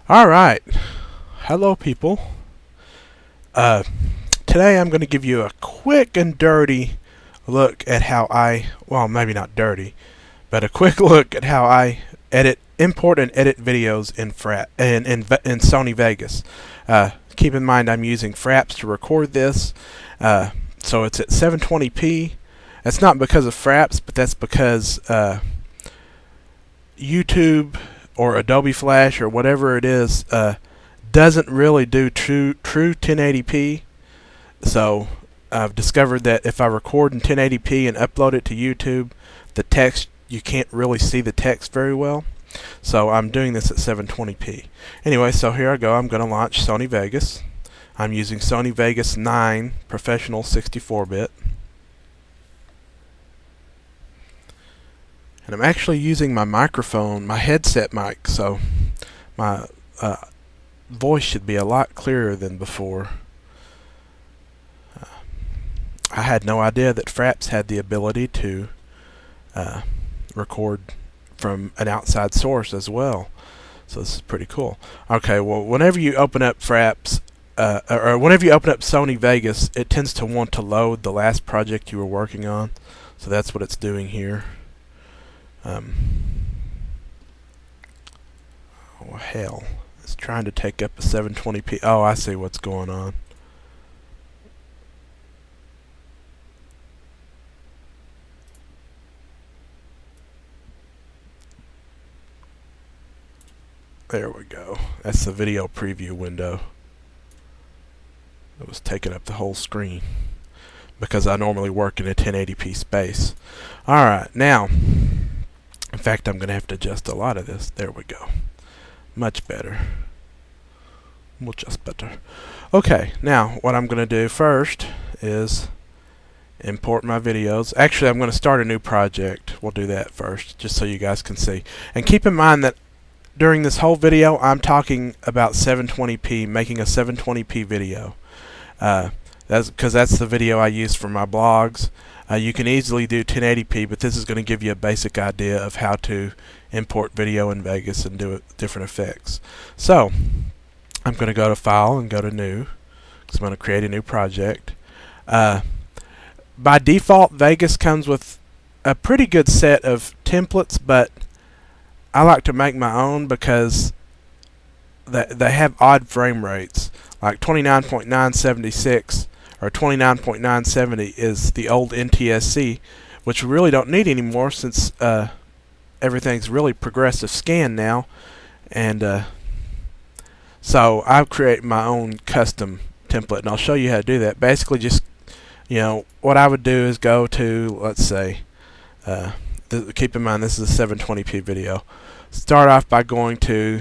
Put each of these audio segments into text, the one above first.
Alright, hello people. Today I'm going to give you a quick and dirty look at how well, maybe not dirty, but a quick look at how I import and edit videos in Sony Vegas. Keep in mind I'm using Fraps to record this, so it's at 720p. That's not because of Fraps, but that's because YouTube or Adobe Flash or whatever it is doesn't really do true 1080p. So I've discovered that if I record in 1080p and upload it to YouTube, the text, you can't really see the text very well. So I'm doing this at 720p. Anyway, so here I go. I'm going to launch Sony Vegas. I'm using Sony Vegas 9 Professional 64-bit. And I'm actually using my microphone, my headset mic, so my voice should be a lot clearer than before. I had no idea that Fraps had the ability to record from an outside source as well. So this is pretty cool. Okay, well, whenever you open up Fraps, or whenever you open up Sony Vegas, it tends to want to load the last project you were working on. So that's what it's doing here. Oh hell, it's trying to take up a 720p. Oh, I see what's going on. There we go. That's the video preview window. It was taking up the whole screen because I normally work in a 1080p space. Alright, now, in fact, I'm going to have to adjust a lot of this. There we go. Much better. Much better. Okay, now what I'm going to do first is import my videos. Actually, I'm going to start a new project. We'll do that first, just so you guys can see. And keep in mind that during this whole video, I'm talking about 720p, making a 720p video. That's because that's the video I use for my blogs. You can easily do 1080p, but this is going to give you a basic idea of how to import video in Vegas and do different effects. So I'm going to go to File and go to New, because I'm going to create a new project. By default, Vegas comes with a pretty good set of templates, but I like to make my own because they have odd frame rates, like 29.976 or 29.970 is the old NTSC, which we really don't need anymore since everything's really progressive scan now. And so I've created my own custom template, and I'll show you how to do that. Basically, just, you know, what I would do is go to, let's say, keep in mind this is a 720p video. Start off by going to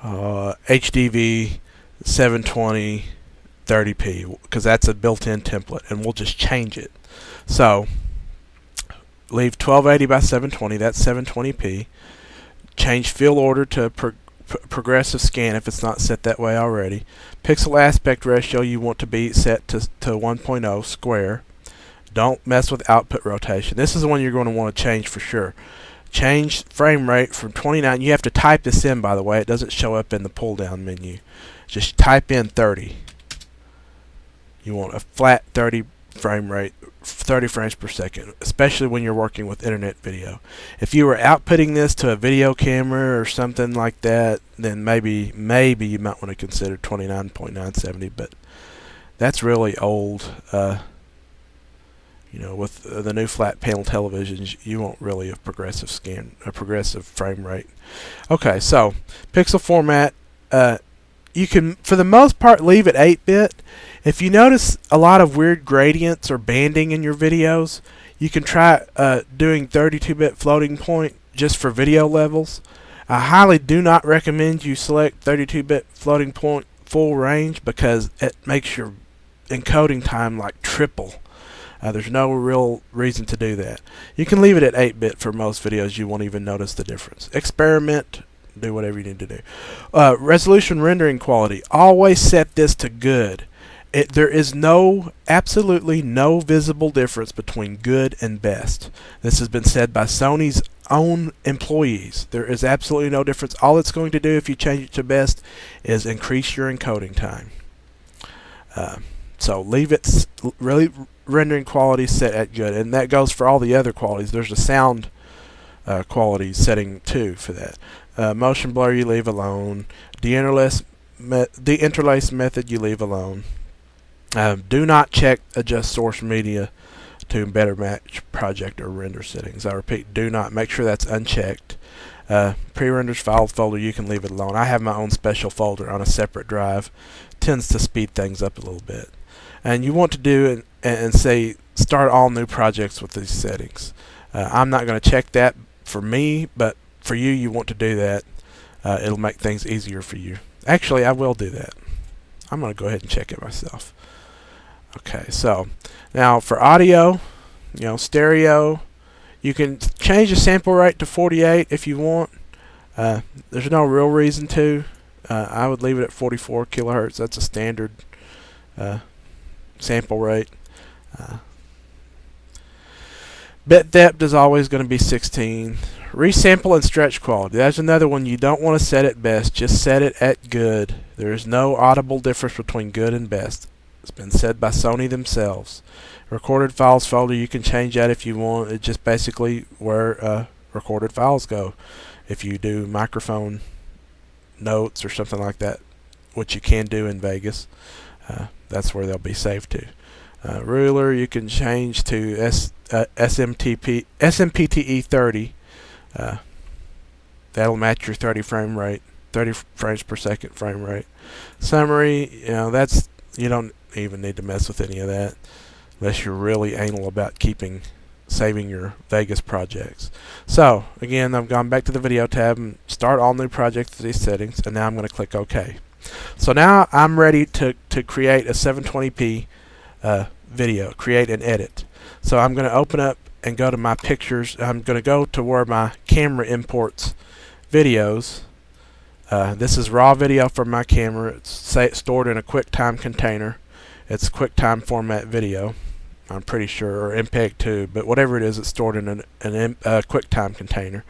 HDV 720 30p, because that's a built-in template, and we'll just change it. So leave 1280 by 720, that's 720p. Change fill order to progressive scan if it's not set that way already. Pixel aspect ratio you want to be set to 1.0 square. Don't mess with output rotation. This is the one you're going to want to change for sure. Change frame rate from 29. You have to type this in, by the way. It doesn't show up in the pull down menu. Just type in 30. You want a flat 30 frame rate, 30 frames per second, especially when you're working with internet video. If you were outputting this to a video camera or something like that, then maybe you might want to consider 29.970, but that's really old. You know, with the new flat panel televisions, you won't really have progressive frame rate. Okay, so pixel format, you can, for the most part, leave it 8-bit. If you notice a lot of weird gradients or banding in your videos, you can try doing 32-bit floating point just for video levels. I highly do not recommend you select 32-bit floating point full range because it makes your encoding time like triple. There's no real reason to do that. You can leave it at 8-bit for most videos. You won't even notice the difference. Experiment. Do whatever you need to do. Resolution rendering quality. Always set this to good. There is absolutely no visible difference between good and best. This has been said by Sony's own employees. There is absolutely no difference. All it's going to do if you change it to best is increase your encoding time. So leave it really rendering quality set at good, and that goes for all the other qualities. There's a sound quality setting too for that. Motion blur you leave alone. Deinterlace method you leave alone. Do not check adjust source media to better match project or render settings. I repeat, do not. Make sure that's unchecked. Pre-renders files folder, you can leave it alone. I have my own special folder on a separate drive. Tends to speed things up a little bit. And you want to do and say start all new projects with these settings. I'm not going to check that for me, but for you, you want to do that. It'll make things easier for you. Actually, I will do that. I'm going to go ahead and check it myself. Okay, so now for audio, stereo, you can change the sample rate to 48 if you want. There's no real reason to. I would leave it at 44 kilohertz. That's a standard sample rate. Bit depth is always going to be 16. Resample and stretch quality. That's another one you don't want to set at best. Just set it at good. There is no audible difference between good and best. It's been said by Sony themselves. Recorded files folder, you can change that if you want. It's just basically where recorded files go. If you do microphone notes or something like that, which you can do in Vegas, that's where they'll be saved to. Ruler, you can change to SMPTE 30. That'll match your 30 frames per second frame rate. Summary, that's, you don't even need to mess with any of that unless you're really anal about saving your Vegas projects. So again, I've gone back to the video tab and start all new projects with these settings, and now I'm going to click OK. So now I'm ready to create a 720p video, create and edit. So I'm going to open up and go to my pictures. I'm going to go to where my camera imports videos. This is raw video from my camera. It's stored in a QuickTime container. It's QuickTime format video, I'm pretty sure, or MPEG 2, but whatever it is, it's stored in a QuickTime container.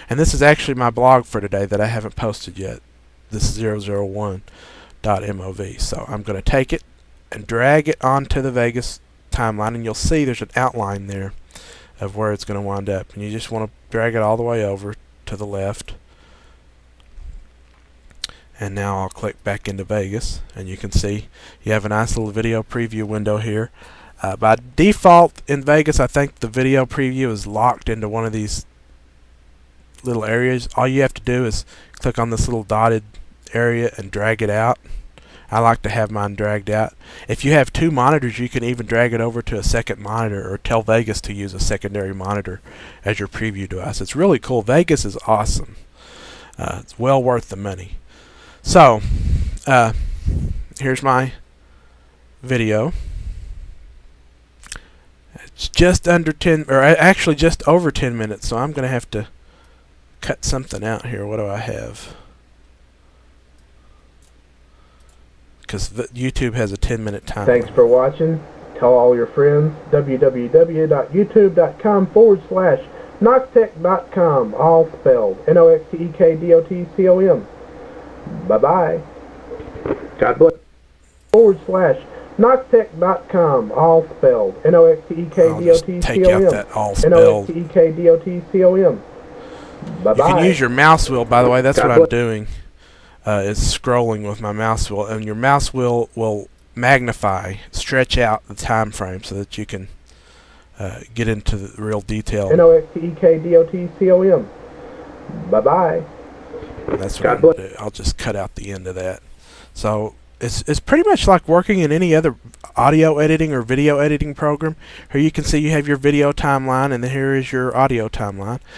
And this is actually my blog for today that I haven't posted yet. This is 001.mov. So I'm going to take it and drag it onto the Vegas timeline, and you'll see there's an outline there of where it's going to wind up. And you just want to drag it all the way over to the left. And now I'll click back into Vegas, and you can see you have a nice little video preview window here. By default in Vegas, I think the video preview is locked into one of these little areas. All you have to do is click on this little dotted area and drag it out. I like to have mine dragged out. If you have two monitors, you can even drag it over to a second monitor, or tell Vegas to use a secondary monitor as your preview device. It's really cool. Vegas is awesome. It's well worth the money. So, here's my video. It's just under 10, or actually just over 10 minutes, so I'm going to have to cut something out here. What do I have? Because YouTube has a 10-minute time. Thanks for watching. Tell all your friends. www.youtube.com/Noxtech.com, all spelled NOXTEKDOTCOM. Bye-bye. God bless. /Noxtech.com, all spelled NOXTEKDOTCOM. Take out that all spelled. NOXTEKDOTCOM. Bye-bye. You can use your mouse wheel, by the way. That's what I'm doing. Is scrolling with my mouse wheel, and your mouse wheel will magnify, stretch out the time frame so that you can get into the real detail. NOXTEKDOTCOM. Bye-bye. That's what I'm going to do. I'll just cut out the end of that. So it's pretty much like working in any other audio editing or video editing program. Here you can see you have your video timeline, and then here is your audio timeline.